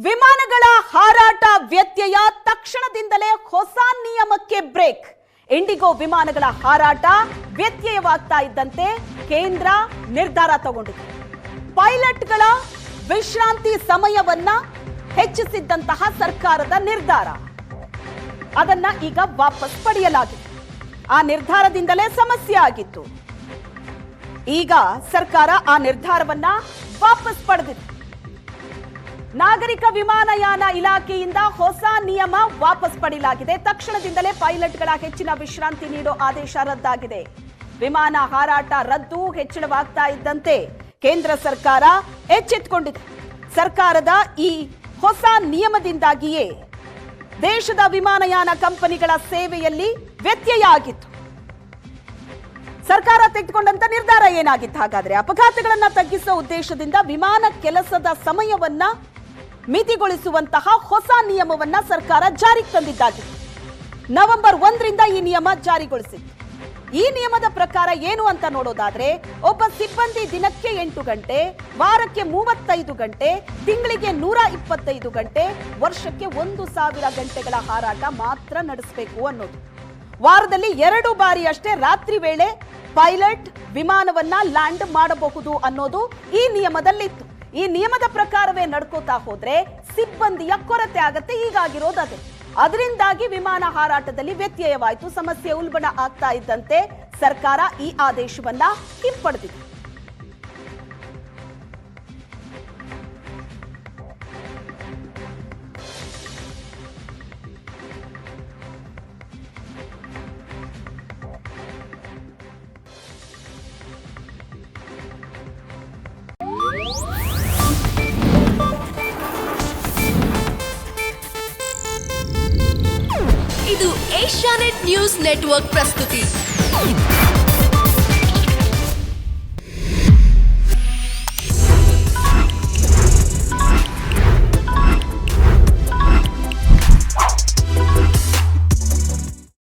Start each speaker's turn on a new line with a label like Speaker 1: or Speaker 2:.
Speaker 1: ವಿಮಾನಗಳ ಹಾರಾಟ ವ್ಯತ್ಯಯ ತಕ್ಷಣದಿಂದಲೇ ಹೊಸ ನಿಯಮಕ್ಕೆ ಬ್ರೇಕ್. ಇಂಡಿಗೋ ವಿಮಾನಗಳ ಹಾರಾಟ ವ್ಯತ್ಯಯವಾಗ್ತಾ ಇದ್ದಂತೆ ಕೇಂದ್ರ ನಿರ್ಧಾರ ತಗೊಂಡಿದೆ. ಪೈಲಟ್ಗಳ ವಿಶ್ರಾಂತಿ ಸಮಯವನ್ನ ಹೆಚ್ಚಿಸಿದ್ದಂತಹ ಸರ್ಕಾರದ ನಿರ್ಧಾರ ಅದನ್ನ ಈಗ ವಾಪಸ್ ಪಡೆಯಲಾಗಿದೆ. ಆ ನಿರ್ಧಾರದಿಂದಲೇ ಸಮಸ್ಯೆ ಆಗಿತ್ತು. ಈಗ ಸರ್ಕಾರ ಆ ನಿರ್ಧಾರವನ್ನ ವಾಪಸ್ ಪಡೆದಿದೆ. ನಾಗರಿಕ ವಿಮಾನಯಾನ ಇಲಾಖೆಯಿಂದ ಹೊಸ ನಿಯಮ ವಾಪಸ್ ಪಡೆಯಲಾಗಿದೆ. ತಕ್ಷಣದಿಂದಲೇ ಪೈಲಟ್ಗಳ ಹೆಚ್ಚಿನ ವಿಶ್ರಾಂತಿ ನೀಡೋ ಆದೇಶ ರದ್ದಾಗಿದೆ. ವಿಮಾನ ಹಾರಾಟ ರದ್ದು ಹೆಚ್ಚಳವಾಗ್ತಾ ಇದ್ದಂತೆ ಕೇಂದ್ರ ಸರ್ಕಾರ ಎಚ್ಚೆತ್ತುಕೊಂಡಿದೆ. ಸರ್ಕಾರದ ಈ ಹೊಸ ನಿಯಮದಿಂದಾಗಿಯೇ ದೇಶದ ವಿಮಾನಯಾನ ಕಂಪನಿಗಳ ಸೇವೆಯಲ್ಲಿ ವ್ಯತ್ಯಯ ಆಗಿತ್ತು. ಸರ್ಕಾರ ತೆಗೆದುಕೊಂಡಂತ ನಿರ್ಧಾರ ಏನಾಗಿತ್ತು? ಹಾಗಾದ್ರೆ ಅಪಘಾತಗಳನ್ನ ತಗ್ಗಿಸುವ ಉದ್ದೇಶದಿಂದ ವಿಮಾನ ಕೆಲಸದ ಸಮಯವನ್ನ ಮಿತಿಗೊಳಿಸುವಂತಹ ಹೊಸ ನಿಯಮವನ್ನ ಸರ್ಕಾರ ಜಾರಿಗೆ ತಂದಿದ್ದಾಗಿತ್ತು. ನವೆಂಬರ್ 1ರಿಂದ ಈ ನಿಯಮ ಜಾರಿಗೊಳಿಸಿತ್ತು. ಈ ನಿಯಮದ ಪ್ರಕಾರ ಏನು ಅಂತ ನೋಡೋದಾದ್ರೆ, ಒಬ್ಬ ಸಿಬ್ಬಂದಿ ದಿನಕ್ಕೆ 8 ಗಂಟೆ, ವಾರಕ್ಕೆ 35 ಗಂಟೆ, ತಿಂಗಳಿಗೆ 125 ಗಂಟೆ, ವರ್ಷಕ್ಕೆ 1000 ಗಂಟೆಗಳ ಹಾರಾಟ ಮಾತ್ರ ನಡೆಸಬೇಕು ಅನ್ನೋದು. ವಾರದಲ್ಲಿ 2 ಬಾರಿ ಅಷ್ಟೇ ರಾತ್ರಿ ವೇಳೆ ಪೈಲಟ್ ವಿಮಾನವನ್ನ ಲ್ಯಾಂಡ್ ಮಾಡಬಹುದು ಅನ್ನೋದು ಈ ನಿಯಮದಲ್ಲಿತ್ತು. ಈ ನಿಯಮದ ಪ್ರಕಾರವೇ ನಡ್ಕೋತಾ ಹೋದ್ರೆ ಸಿಬ್ಬಂದಿಯ ಕೊರತೆ ಆಗತ್ತೆ. ಹೀಗಾಗಿರೋದೇ. ಅದರಿಂದಾಗಿ ವಿಮಾನ ಹಾರಾಟದಲ್ಲಿ ವ್ಯತ್ಯಯವಾಯಿತು. ಸಮಸ್ಯೆ ಉಲ್ಬಣ ಆಗ್ತಾ ಇದ್ದಂತೆ ಸರ್ಕಾರ ಈ ಆದೇಶವನ್ನ ಹಿಂಪಡೆದಿದೆ.
Speaker 2: ಇದು ಏಷ್ಯಾನೆಟ್ ನ್ಯೂಸ್ ನೆಟ್ವರ್ಕ್ ಪ್ರಸ್ತುತಿ.